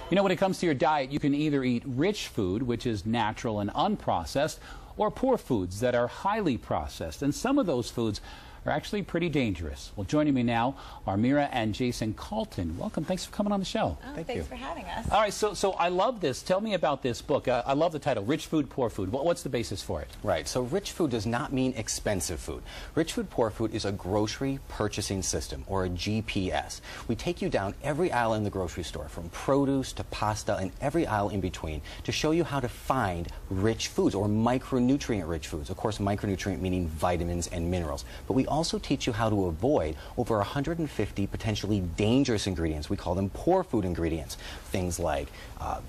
You know, when it comes to your diet, you can either eat rich food, which is natural and unprocessed, or poor foods that are highly processed. And some of those foods are actually pretty dangerous. Well, joining me now are Mira and Jason Calton. Welcome. Thanks for coming on the show. Oh, thanks for having us. All right, so I love this. Tell me about this book. I love the title, Rich Food, Poor Food. What's the basis for it? Right, so rich food does not mean expensive food. Rich food, poor food is a grocery purchasing system, or a GPS. We take you down every aisle in the grocery store, from produce to pasta and every aisle in between, to show you how to find rich foods, or micronutrient-rich foods. Of course, micronutrient meaning vitamins and minerals. But we also teach you how to avoid over 150 potentially dangerous ingredients. We call them poor food ingredients. Things like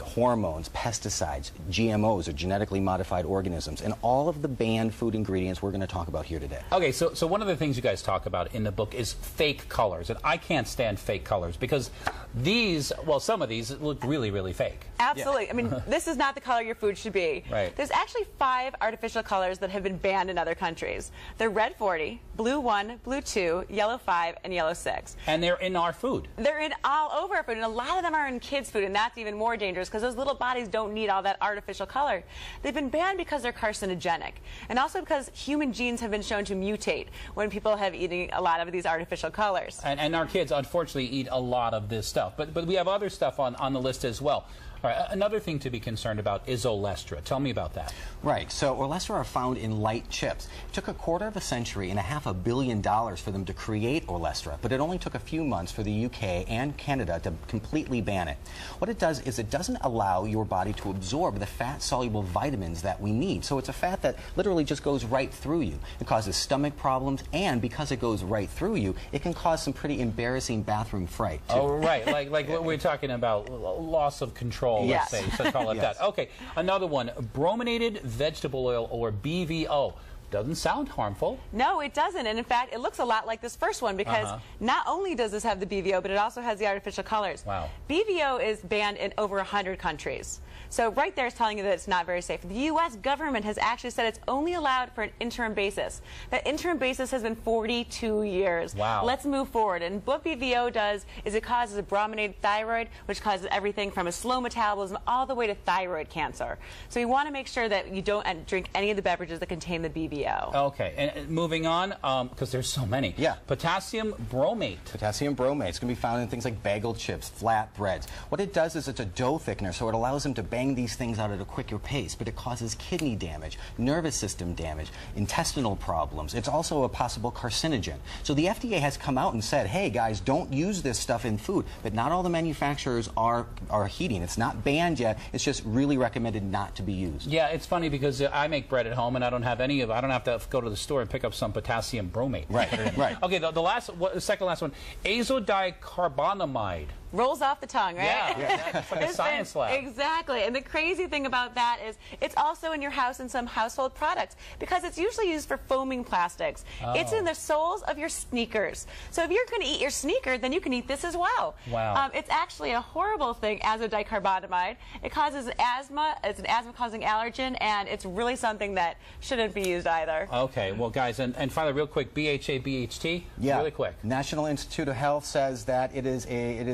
hormones, pesticides, GMOs, or genetically modified organisms, and all of the banned food ingredients we're going to talk about here today. Okay, so one of the things you guys talk about in the book is fake colors, and I can't stand fake colors because these, well, some of these look really, really fake. Absolutely. Yeah. I mean, this is not the color your food should be. Right. There's actually 5 artificial colors that have been banned in other countries. They're red 40, blue 1, blue 2, yellow 5, and yellow 6. And they're in our food. They're in all over our food, and a lot of them are in kids' food, and that's even more dangerous because those little bodies don't need all that artificial color. They've been banned because they're carcinogenic, and also because human genes have been shown to mutate when people have eaten a lot of these artificial colors. And our kids, unfortunately, eat a lot of this stuff. But we have other stuff on the list as well. All right, another thing to be concerned about is olestra. Tell me about that. Right, so olestra are found in light chips. It took $250 million and $500 million for them to create olestra, but it only took a few months for the UK and Canada to completely ban it. What it does is it doesn't allow your body to absorb the fat-soluble vitamins that we need. So it's a fat that literally just goes right through you. It causes stomach problems, and because it goes right through you, it can cause some pretty embarrassing bathroom fright, too. Oh, right, like what we're talking about, loss of control. Yes. Let's say, so call it Yes. that. Okay, another one, brominated vegetable oil, or BVO. Doesn't sound harmful. No, it doesn't. And in fact, it looks a lot like this first one because not only does this have the BVO, but it also has the artificial colors. Wow. BVO is banned in over 100 countries. So right there is telling you that it's not very safe. The U.S. government has actually said it's only allowed for an interim basis. That interim basis has been 42 years. Wow. Let's move forward. And what BVO does is it causes a brominated thyroid, which causes everything from a slow metabolism all the way to thyroid cancer. So you want to make sure that you don't drink any of the beverages that contain the BVO. Okay, and moving on, because there's so many. Yeah. Potassium bromate. Potassium bromate. It's going to be found in things like bagel chips, flat breads. What it does is it's a dough thickener, so it allows them to bang these things out at a quicker pace, but it causes kidney damage, nervous system damage, intestinal problems. It's also a possible carcinogen. So the FDA has come out and said, hey guys, don't use this stuff in food, but not all the manufacturers are heeding. It's not banned yet, it's just really recommended not to be used. Yeah, it's funny because I make bread at home and I don't have any of it. I don't have to go to the store and pick up some potassium bromate. Right, right. Okay, the second last one, azodicarbonamide. Rolls off the tongue, right? Yeah, it's like a science lab. Exactly. And the crazy thing about that is it's also in your house in some household products because it's usually used for foaming plastics. Oh. It's in the soles of your sneakers. So if you're going to eat your sneaker, then you can eat this as well. Wow. It's actually a horrible thing, azodicarbonamide. It causes asthma. It's an asthma-causing allergen, and it's really something that shouldn't be used either. Okay, well, guys, and finally, real quick, BHA, BHT? Yeah. Really quick. National Institute of Health says that it is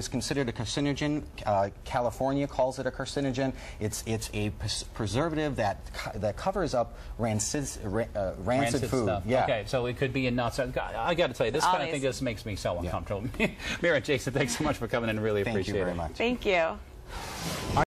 considered a carcinogen. California calls it a carcinogen. It's a preservative that covers up rancid food. Stuff. Yeah. Okay, so it could be in nuts. I got to tell you, this kind of thing just makes me so uncomfortable. Mira, Jason, thanks so much for coming in. Really appreciate it. Thank you very much. Thank you.